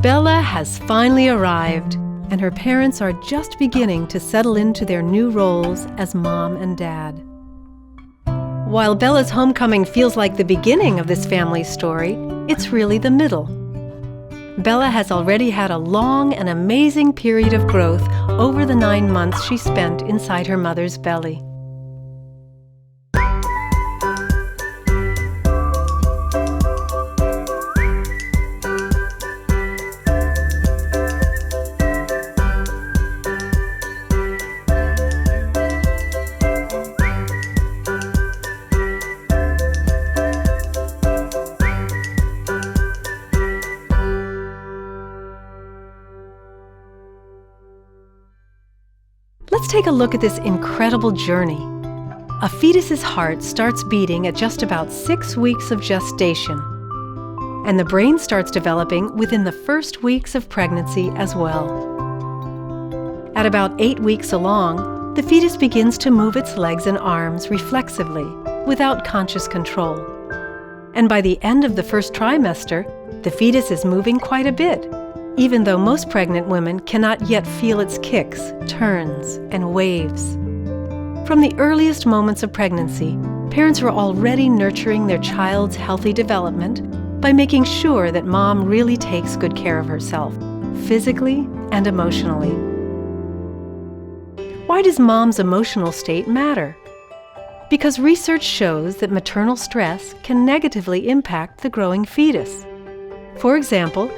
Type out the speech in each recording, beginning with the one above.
Bella has finally arrived, and her parents are just beginning to settle into their new roles as mom and dad. While Bella's homecoming feels like the beginning of this family story, it's really the middle. Bella has already had a long and amazing period of growth over the 9 months she spent inside her mother's belly. Let's take a look at this incredible journey. A fetus's heart starts beating at just about 6 weeks of gestation, and the brain starts developing within the first weeks of pregnancy as well. At about 8 weeks along, the fetus begins to move its legs and arms reflexively, without conscious control. And by the end of the first trimester, the fetus is moving quite a bit, even though most pregnant women cannot yet feel its kicks, turns, and waves. From the earliest moments of pregnancy, parents are already nurturing their child's healthy development by making sure that mom really takes good care of herself, physically and emotionally. Why does mom's emotional state matter? Because research shows that maternal stress can negatively impact the growing fetus. For example,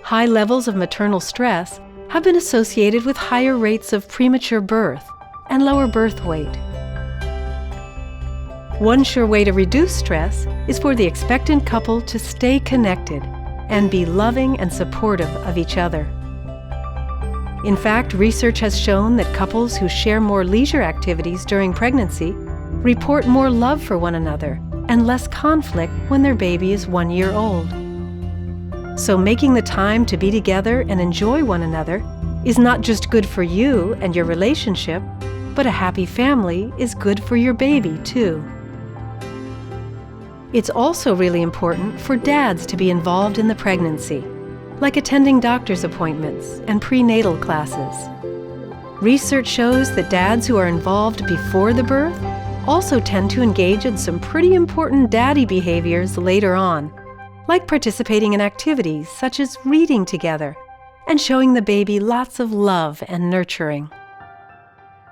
high levels of maternal stress have been associated with higher rates of premature birth and lower birth weight. One sure way to reduce stress is for the expectant couple to stay connected and be loving and supportive of each other. In fact, research has shown that couples who share more leisure activities during pregnancy report more love for one another and less conflict when their baby is 1 year old. So making the time to be together and enjoy one another is not just good for you and your relationship, but a happy family is good for your baby too. It's also really important for dads to be involved in the pregnancy, like attending doctor's appointments and prenatal classes. Research shows that dads who are involved before the birth also tend to engage in some pretty important daddy behaviors later on, like participating in activities such as reading together and showing the baby lots of love and nurturing.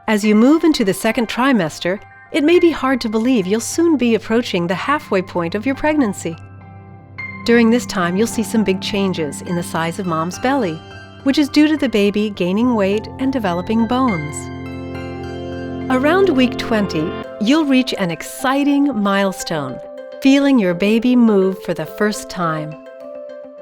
As you move into the second trimester, it may be hard to believe you'll soon be approaching the halfway point of your pregnancy. During this time, you'll see some big changes in the size of mom's belly, which is due to the baby gaining weight and developing bones. Around week 20, you'll reach an exciting milestone, feeling your baby move for the first time.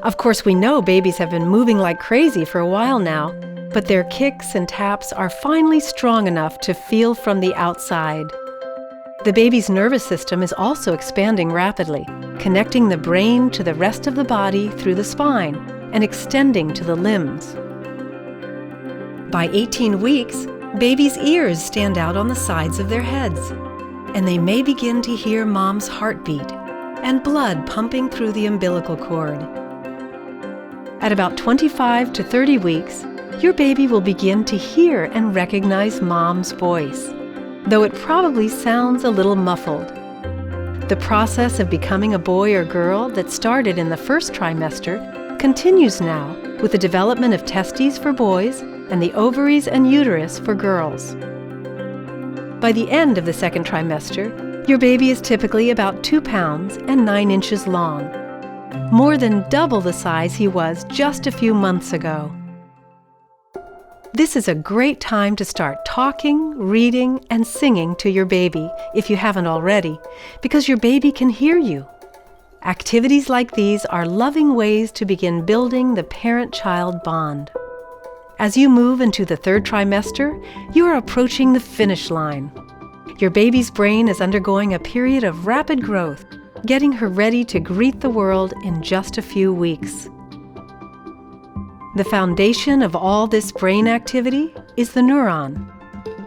Of course, we know babies have been moving like crazy for a while now, but their kicks and taps are finally strong enough to feel from the outside. The baby's nervous system is also expanding rapidly, connecting the brain to the rest of the body through the spine and extending to the limbs. By 18 weeks, babies' ears stand out on the sides of their heads, and they may begin to hear mom's heartbeat and blood pumping through the umbilical cord. At about 25 to 30 weeks, your baby will begin to hear and recognize mom's voice, though it probably sounds a little muffled. The process of becoming a boy or girl that started in the first trimester continues now with the development of testes for boys and the ovaries and uterus for girls. By the end of the second trimester, your baby is typically about 2 pounds and 9 inches long, more than double the size he was just a few months ago. This is a great time to start talking, reading, and singing to your baby, if you haven't already, because your baby can hear you. Activities like these are loving ways to begin building the parent-child bond. As you move into the third trimester, you are approaching the finish line. Your baby's brain is undergoing a period of rapid growth, getting her ready to greet the world in just a few weeks. The foundation of all this brain activity is the neuron.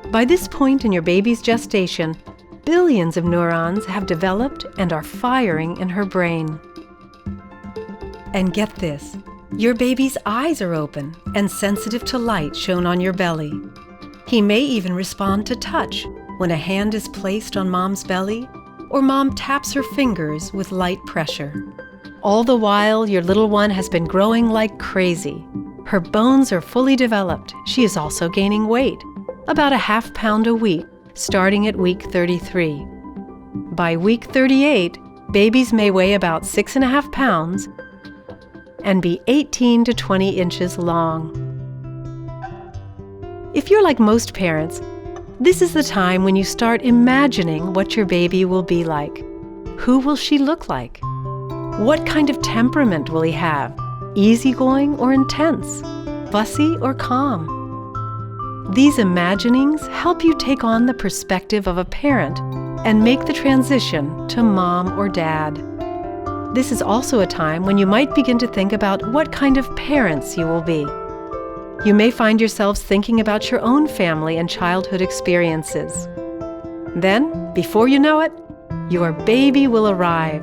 By this point in your baby's gestation, billions of neurons have developed and are firing in her brain. And get this, Your baby's eyes are open and sensitive to light shown on your belly. He may even respond to touch when a hand is placed on mom's belly or mom taps her fingers with light pressure. All the while, your little one has been growing like crazy. Her bones are fully developed. She is also gaining weight, about a ½ pound a week, starting at week 33. By week 38, babies may weigh about 6½ pounds and be 18 to 20 inches long. If you're like most parents, this is the time when you start imagining what your baby will be like. Who will she look like? What kind of temperament will he have? Easygoing or intense? Fussy or calm? These imaginings help you take on the perspective of a parent and make the transition to mom or dad. This is also a time when you might begin to think about what kind of parents you will be. You may find yourselves thinking about your own family and childhood experiences. Then, before you know it, your baby will arrive.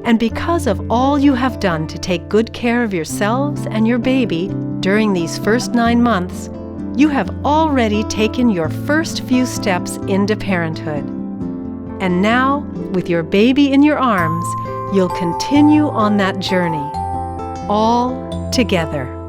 And because of all you have done to take good care of yourselves and your baby during these first 9 months, you have already taken your first few steps into parenthood. And now, with your baby in your arms, you'll continue on that journey, all together.